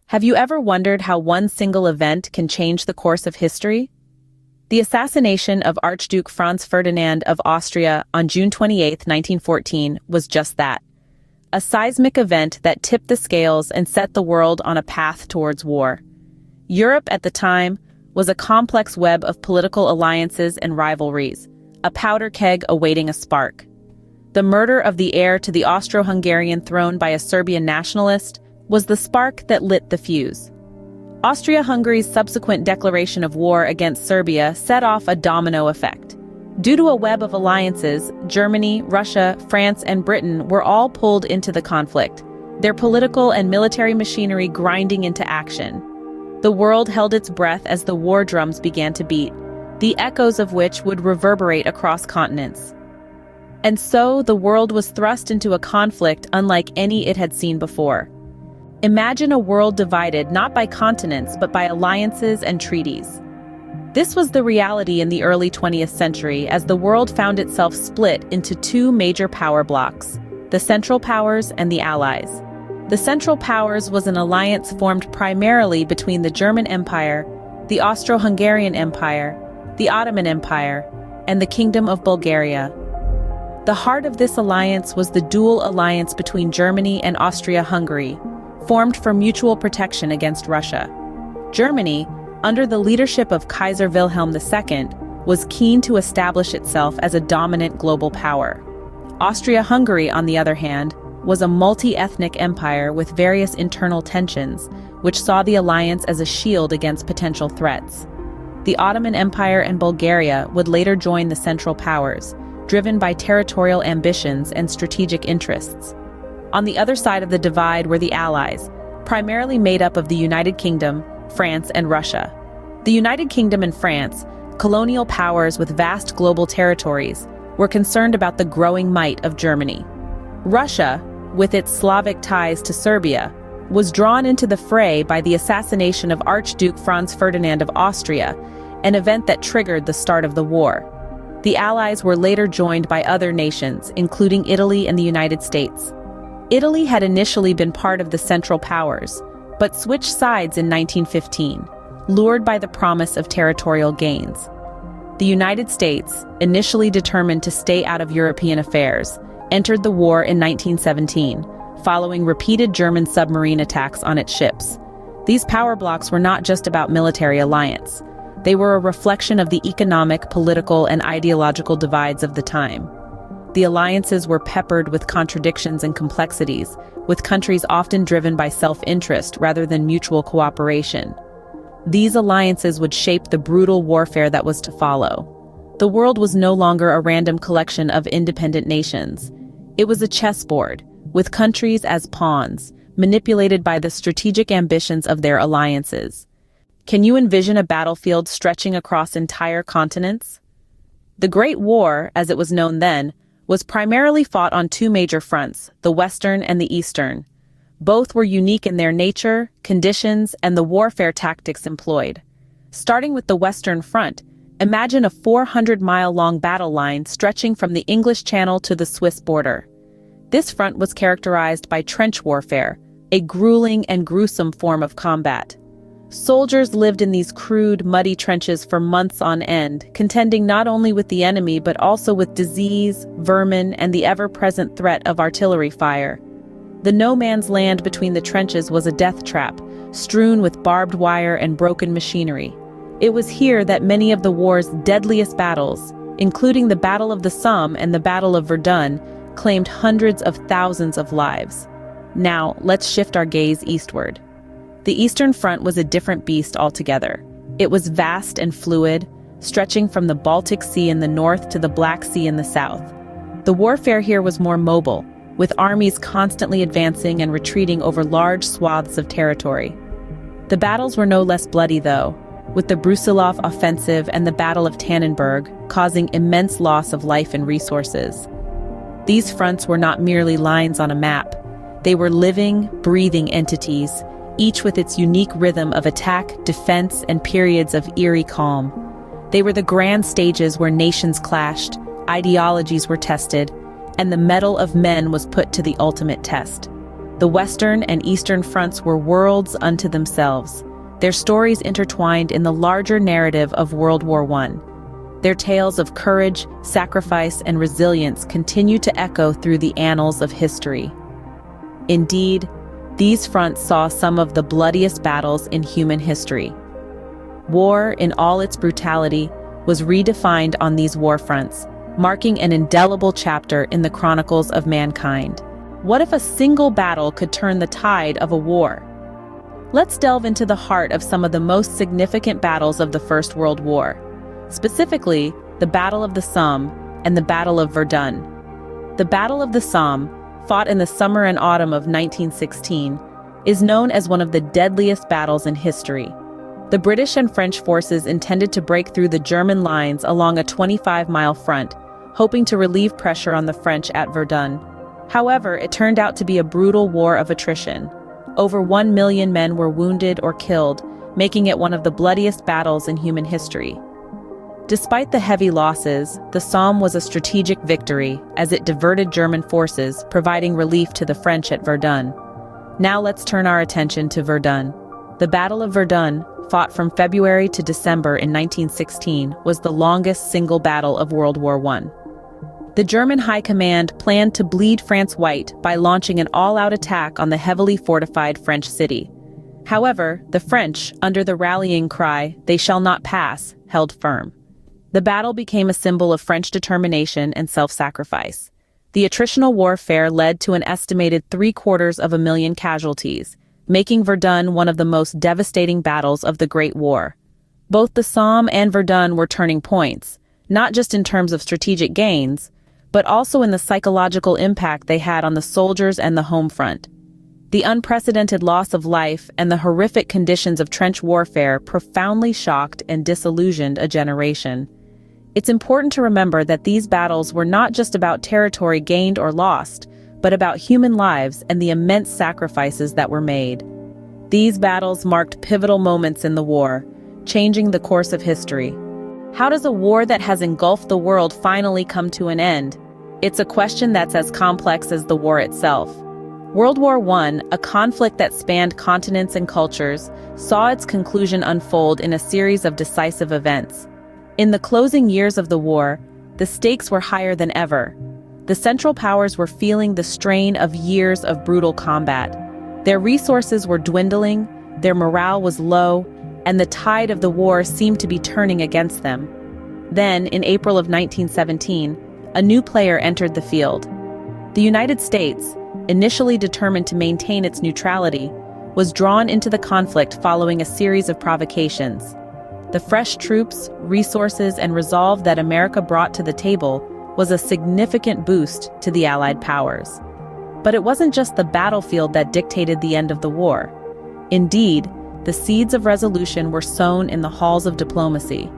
Have you ever wondered how one single event can change the course of history? The assassination of Archduke Franz Ferdinand of Austria on June 28, 1914, was just that. A seismic event that tipped the scales and set the world on a path towards war. Europe at the time was a complex web of political alliances and rivalries, a powder keg awaiting a spark. The murder of the heir to the Austro-Hungarian throne by a Serbian nationalist was the spark that lit the fuse. Austria-Hungary's subsequent declaration of war against Serbia set off a domino effect. Due to a web of alliances, Germany, Russia, France, and Britain were all pulled into the conflict, their political and military machinery grinding into action. The world held its breath as the war drums began to beat, the echoes of which would reverberate across continents. And so the world was thrust into a conflict unlike any it had seen before. Imagine a world divided not by continents but by alliances and treaties. This was the reality in the early 20th century as the world found itself split into two major power blocks, the Central Powers and the Allies. The Central Powers was an alliance formed primarily between the German Empire, the Austro-Hungarian Empire, the Ottoman Empire, and the Kingdom of Bulgaria. The heart of this alliance was the dual alliance between Germany and Austria-Hungary, formed for mutual protection against Russia. Germany, under the leadership of Kaiser Wilhelm II, was keen to establish itself as a dominant global power. Austria-Hungary, on the other hand, was a multi-ethnic empire with various internal tensions, which saw the alliance as a shield against potential threats. The Ottoman Empire and Bulgaria would later join the Central Powers, driven by territorial ambitions and strategic interests. On the other side of the divide were the Allies, primarily made up of the United Kingdom, France, and Russia. The United Kingdom and France, colonial powers with vast global territories, were concerned about the growing might of Germany. Russia, with its Slavic ties to Serbia, was drawn into the fray by the assassination of Archduke Franz Ferdinand of Austria, an event that triggered the start of the war. The Allies were later joined by other nations, including Italy and the United States. Italy had initially been part of the Central Powers, but switched sides in 1915, lured by the promise of territorial gains. The United States, initially determined to stay out of European affairs, entered the war in 1917, following repeated German submarine attacks on its ships. These power blocks were not just about military alliance. They were a reflection of the economic, political, and ideological divides of the time. The alliances were peppered with contradictions and complexities, with countries often driven by self-interest rather than mutual cooperation. These alliances would shape the brutal warfare that was to follow. The world was no longer a random collection of independent nations. It was a chessboard, with countries as pawns, manipulated by the strategic ambitions of their alliances. Can you envision a battlefield stretching across entire continents? The Great War, as it was known then, was primarily fought on two major fronts, the Western and the Eastern. Both were unique in their nature, conditions, and the warfare tactics employed. Starting with the Western Front, imagine a 400-mile-long battle line stretching from the English Channel to the Swiss border. This front was characterized by trench warfare, a grueling and gruesome form of combat. Soldiers lived in these crude, muddy trenches for months on end, contending not only with the enemy but also with disease, vermin, and the ever-present threat of artillery fire. The no-man's land between the trenches was a death trap, strewn with barbed wire and broken machinery. It was here that many of the war's deadliest battles, including the Battle of the Somme and the Battle of Verdun, claimed hundreds of thousands of lives. Now, let's shift our gaze eastward. The Eastern Front was a different beast altogether. It was vast and fluid, stretching from the Baltic Sea in the north to the Black Sea in the south. The warfare here was more mobile, with armies constantly advancing and retreating over large swaths of territory. The battles were no less bloody, though, with the Brusilov offensive and the Battle of Tannenberg causing immense loss of life and resources. These fronts were not merely lines on a map. They were living, breathing entities, each with its unique rhythm of attack, defense, and periods of eerie calm. They were the grand stages where nations clashed, ideologies were tested, and the mettle of men was put to the ultimate test. The Western and Eastern fronts were worlds unto themselves, their stories intertwined in the larger narrative of World War I. Their tales of courage, sacrifice, and resilience continue to echo through the annals of history. Indeed, these fronts saw some of the bloodiest battles in human history. War, in all its brutality, was redefined on these war fronts, marking an indelible chapter in the chronicles of mankind. What if a single battle could turn the tide of a war? Let's delve into the heart of some of the most significant battles of the First World War. Specifically, the Battle of the Somme and the Battle of Verdun. The Battle of the Somme, fought in the summer and autumn of 1916, is known as one of the deadliest battles in history. The British and French forces intended to break through the German lines along a 25-mile front, hoping to relieve pressure on the French at Verdun. However, it turned out to be a brutal war of attrition. Over 1 million men were wounded or killed, making it one of the bloodiest battles in human history. Despite the heavy losses, the Somme was a strategic victory as it diverted German forces, providing relief to the French at Verdun. Now let's turn our attention to Verdun. The Battle of Verdun, fought from February to December in 1916, was the longest single battle of World War I. The German High Command planned to bleed France white by launching an all-out attack on the heavily fortified French city. However, the French, under the rallying cry, "They shall not pass," held firm. The battle became a symbol of French determination and self-sacrifice. The attritional warfare led to an estimated 750,000 casualties, making Verdun one of the most devastating battles of the Great War. Both the Somme and Verdun were turning points, not just in terms of strategic gains, but also in the psychological impact they had on the soldiers and the home front. The unprecedented loss of life and the horrific conditions of trench warfare profoundly shocked and disillusioned a generation. It's important to remember that these battles were not just about territory gained or lost, but about human lives and the immense sacrifices that were made. These battles marked pivotal moments in the war, changing the course of history. How does a war that has engulfed the world finally come to an end? It's a question that's as complex as the war itself. World War I, a conflict that spanned continents and cultures, saw its conclusion unfold in a series of decisive events. In the closing years of the war, the stakes were higher than ever. The Central Powers were feeling the strain of years of brutal combat. Their resources were dwindling, their morale was low, and the tide of the war seemed to be turning against them. Then, in April of 1917, a new player entered the field. The United States, initially determined to maintain its neutrality, was drawn into the conflict following a series of provocations. The fresh troops, resources, and resolve that America brought to the table was a significant boost to the Allied powers. But it wasn't just the battlefield that dictated the end of the war. Indeed, the seeds of resolution were sown in the halls of diplomacy.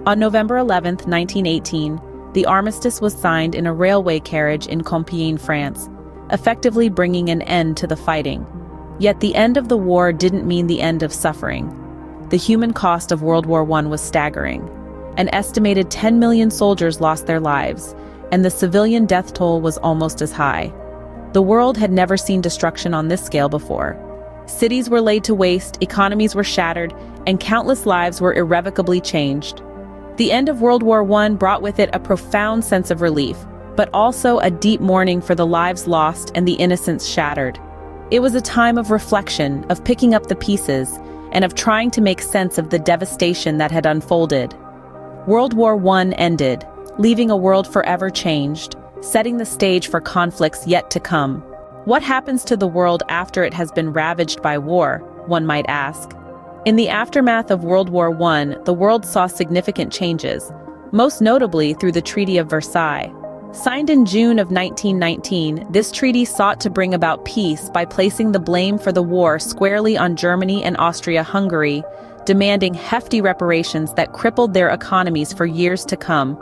On November 11, 1918, the armistice was signed in a railway carriage in Compiègne, France, effectively bringing an end to the fighting. Yet the end of the war didn't mean the end of suffering. The human cost of World War I was staggering. An estimated 10 million soldiers lost their lives, and the civilian death toll was almost as high. The world had never seen destruction on this scale before. Cities were laid to waste, economies were shattered, and countless lives were irrevocably changed. The end of World War I brought with it a profound sense of relief, but also a deep mourning for the lives lost and the innocence shattered. It was a time of reflection, of picking up the pieces, and of trying to make sense of the devastation that had unfolded. World War I ended, leaving a world forever changed, setting the stage for conflicts yet to come. What happens to the world after it has been ravaged by war, one might ask? In the aftermath of World War I, the world saw significant changes, most notably through the Treaty of Versailles. Signed in June of 1919, this treaty sought to bring about peace by placing the blame for the war squarely on Germany and Austria-Hungary, demanding hefty reparations that crippled their economies for years to come.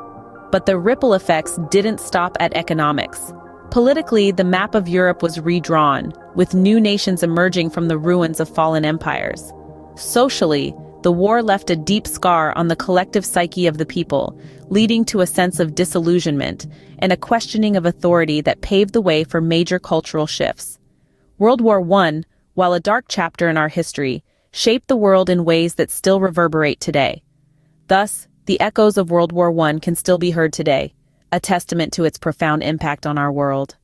But the ripple effects didn't stop at economics. Politically, the map of Europe was redrawn, with new nations emerging from the ruins of fallen empires. Socially, the war left a deep scar on the collective psyche of the people, leading to a sense of disillusionment and a questioning of authority that paved the way for major cultural shifts. World War I, while a dark chapter in our history, shaped the world in ways that still reverberate today. Thus, the echoes of World War I can still be heard today, a testament to its profound impact on our world.